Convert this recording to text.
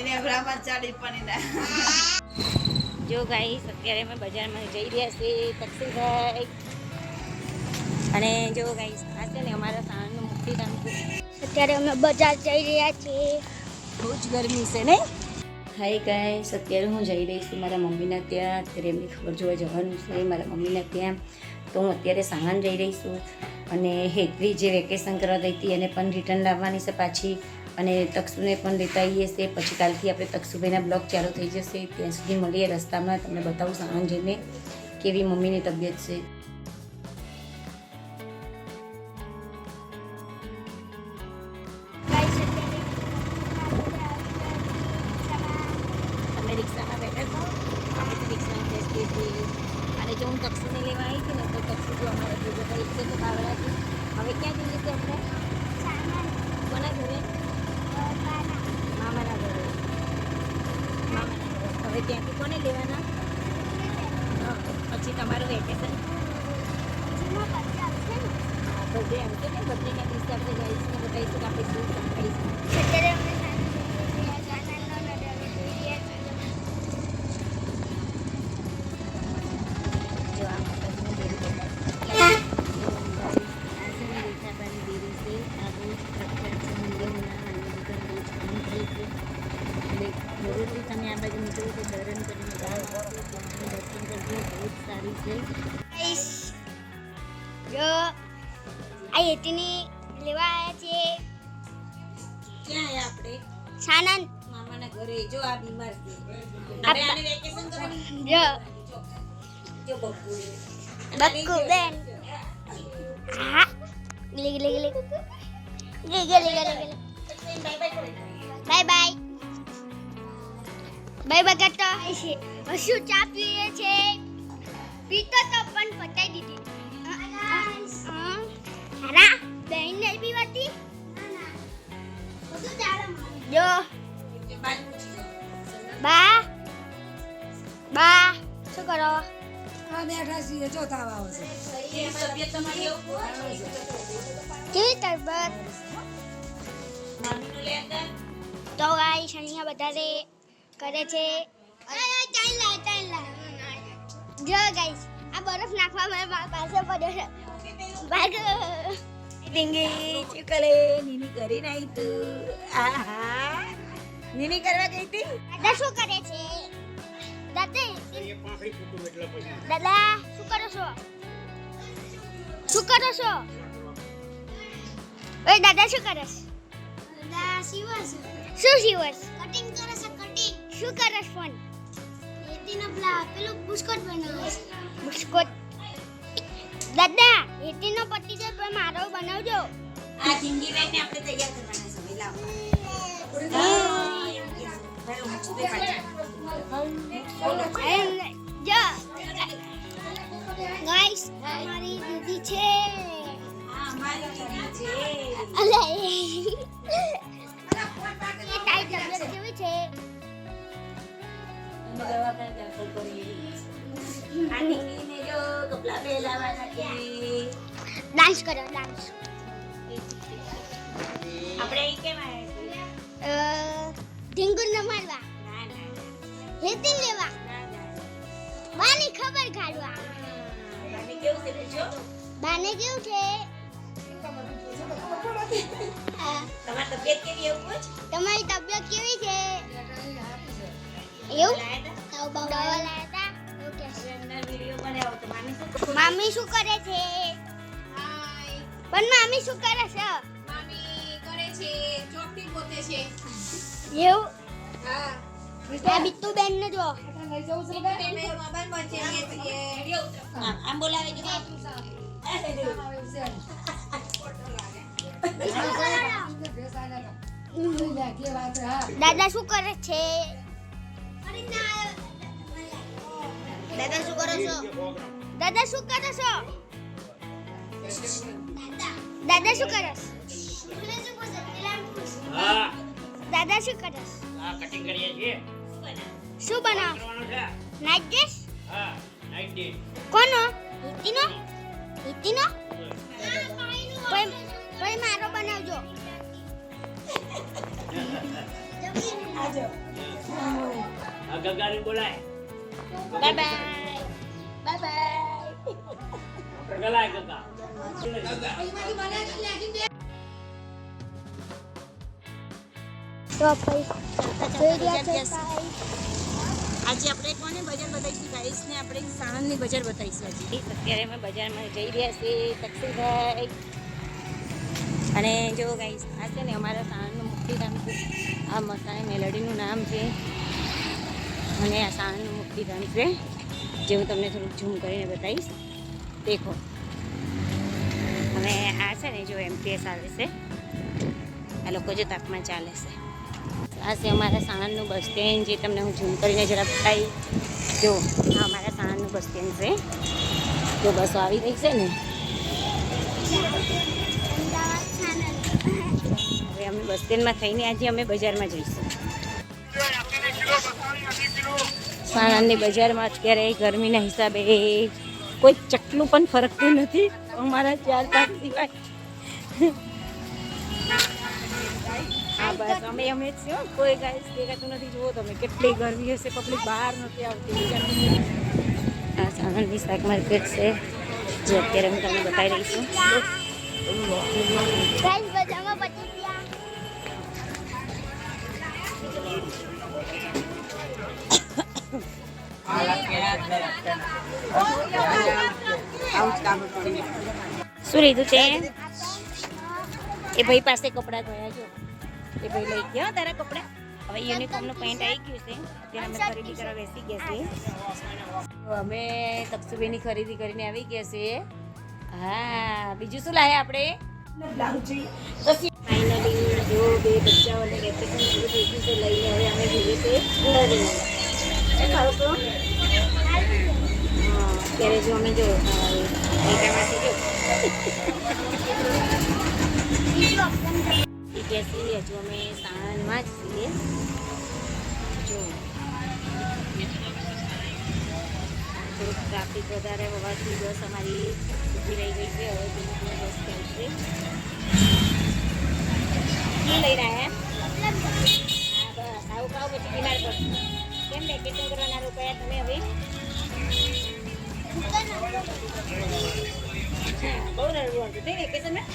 એને ગ્રામર ચાલી પણ જો ગાઈસ અત્યારે અમે બજારમાં જઈ રહ્યા છીએ તકસીભાઈ અને જો ગાઈસ આ છે ને અમારા સાણનું મુક્તિ ધામ છે. અત્યારે અમે બજાર જઈ રહ્યા છીએ. બહુ જ ગરમી છે ને. હાય ગાઈસ અત્યારે હું જઈ રહી છું મારા મમ્મીના ત્યાં. અત્યારે એમની ખબર જોવા જવાનું છે મારા મમ્મીના ત્યાં. તો હું અત્યારે સામાન જઈ રહી છું અને હેતવી જે વેકેશન કરવા ગઈ હતી એને પણ રિટર્ન લાવવાની છે પાછી અને તક્ષુને પણ લેતા આવીએ છીએ. પછી કાલથી આપણે તક્ષુભાઈના બ્લોગ ચાલુ થઈ જશે. ત્યાં સુધી મળીએ રસ્તામાં. તમને બતાવું સામાન જઈને કેવી મમ્મીની તબિયત છે. તમે રિક્ષામાં બેઠા છો અમે તો રિક્ષામાં બેસતી હતી અને જો હું તક્ષુને લેવા આવી હતી ને તો તક્ષુ જો અમારા ભેગો થઈ છે તો બાવળાથી. હવે ક્યાં જઈએ છીએ આપણે? કોના ઘરે? મામાના ઘરે. હવે ત્યાંથી કોને લેવાના? પછી તમારું વેકેશન બધે આવશે ને. બધેના દિવસે આપણે જઈશું બતાવીશું કે આપણે શું સંભાળીશું. જો આ માતાજીનું દેવી રેખાબાની દેવી છે. આ બહુ જ પ્રખ્યાત છે મંદિરના અને બધા બહુ જ કામ થાય છે. એટલે જરૂરથી તમે આ બાજુ નીકળો તો દર્શન કરીને ગામ આવશો ત્યાંથી દર્શન કરજો. બહુ જ સારી છે. જો આ એટીની લેવા આવ્યા છીએ. ક્યાં આયા આપણે? સાનંદ મામાના ઘરે. જો આ બીમાર છે. હવે આને વેકેશન કરવાનું. જો જો બક્કુ બક્કુ બેન. હા ગલી ગલી ગલી ગલી ગલી ગલી બાય બાય બાય બાય કરતો હસુ ચા પીએ છે. પીતો તો પણ પતાઈ દીધી. હારા બેન નહીં પીવાતી. જો બા બા શું કરો? બેઠા છીએ જો તાવ આવે છે. તબિયત તમારી કેવી તબિયત? મામીનું લે અંદર. તો ગાઈ શનિયા વધારે કરે છે. જો ગાઈસ આ બરફ નાખવા મારા પાસે પડ્યો છે. ભાગ ડીંગી ચીકલે નીની કરી નાઈ તું. આહા નીની કરવા ગઈ હતી. દાદા શું કરે છે? દાદા દાદા શું કરો છો? શું કરો છો? ઓય દાદા શું કરે છે? દાદા સીવસ. શું સીવસ? કટિંગ કરે છે કટિંગ. શું કરે છે ફોન? એટીનો પેલું બિસ્કટ બનાવે છે. બિસ્કટ દાદા એટીનો પતી જાય પણ મારો બનાવજો. આ ડીંગી બેનને આપણે તૈયાર કરવાના છે. લાવ ગાઈસ અમારી દીદી છે. અમારી દીદી છે. અલે એ તાઈ તબિયત કેવી છે? દવાખાને દાખલ કરી. આ ડીંગીને જો કપડા પહેરાવાના છે. ડાન્સ કરો ડાન્સ. આપણે અહીં કેમ આવ્યા? ઢીંગુર ન મારવા ના ના હેતી લેવા ના ના. બાની ખબર કાઢવા. મને કેવું છે જો? બાને કેવું છે? તમારી તબિયત કેવી એવું પૂછ? તમારી તબિયત કેવી છે? એવું લાયા તા? દવા લાયા હતા. ઓકે હવે અંદર વિડિયો બનાવો તો મામી શું કરે? મામી શું કરે છે? પણ મામી શું કરે છે? મામી કરે છે ચોકડી પોતે છે. એવું હા આ બિટ્ટુ બેન ને જો લઈ જવું છે અમે મોબાઈલ માં છીએ. વિડિયો ઉતરો. આમ બોલાવે જો. દાદા શું કરે છે? દાદા શું કરો છો? દાદા શું કરો છો? દાદા શું કરો? હા દાદા શું કરો? આ કટિંગ કરીએ છીએ. શું બનાવ? કરવાનું છે. Night dress? હા નાઈટ ડે. કોનો? હિતીનો? હિતીનો? કોઈ મારો બનાવજો. આજો આ ગગાને બોલાય. Bye bye bye bye. ગગાય ગગા. તો પૈસા આજે આપણે કોને બજાર બતાવીશું ગાઈસ ને આપણે સાણંદની બજાર બતાવીશું આજે. અત્યારે અમે બજારમાં જઈ રહ્યા છીએ તકસીભાઈ. અને જો ગાઈસ આ છે ને અમારા સાણંદનું મુક્તિધામ છે. આ મસાણી મેલડીનું નામ છે અને આ સાણંદનું મુક્તિધામ છે જે હું તમને થોડુંક ઝૂમ કરીને બતાવીશ. દેખો અને આ છે ને જો એમટીએસ આવે છે. આ લોકો જો તાપમાં ચાલે છે. આ છે અમારા સાણંદનું બસ સ્ટેન્ડ જે તમને હું ઝૂમ કરીને જરા બતાવી. જો આ અમારા સાણંદનું બસ સ્ટેન્ડ છે. જો બસો આવી રહી છે ને. હવે અમે બસ સ્ટેન્ડમાં થઈને આજે અમે બજારમાં જઈશું. સાણંદની બજારમાં અત્યારે ગરમીના હિસાબે કોઈ ચકલું પણ ફરકતું નથી અમારા 4-5 સિવાય. હા બસ અમે જ છીએ. કોઈ ગાઈસ દેખાતું નથી. જુઓ તમે કેટલી ગરમી હશે. પબ્લિક બહાર નથી આવતી. આ સાણંદની શાક માર્કેટ છે જે અત્યારે હું તમને બતાવી રહી છું. ગાઈસ બજારમાં પચી ગયા. શું લીધું છે? એ ભાઈ પાસે કપડાં ગયા. જો એ ભાઈ લઈ ગયા તારા કપડાં. હવે યુનિફોર્મનું પેન્ટ આવી ગયું છે. અત્યારે અમે ખરીદી કરવા બેસી ગયા છીએ. તો અમે તકસુબેની ખરીદી કરીને આવી ગયા છીએ. હા બીજું શું લાયા આપણે? ફાઇનલી જો બે બચ્ચાઓને વેકેશન પૂરું થઈ ગયું છે લઈને હવે અમે જઈએ છીએ ઘરે. શું ખાવ છો? અત્યારે જો અમે જો એકામાંથી જો છીએ. હજુ અમે સાણંદમાં જ છીએ. જો થોડુંક ટ્રાફિક વધારે હોવાથી બસ અમારી ઊભી રહી ગઈ છે. હવે ધીમે ધીમે બસ ચાલશે. શું લઈ રહ્યા? હા બસ આવું ખાવ પછી બીમાર પડશે. કેમ વેકેશન કરવાના રોકાયા તમે હવે? બહુ રડવું હતું નહીં વેકેશનમાં.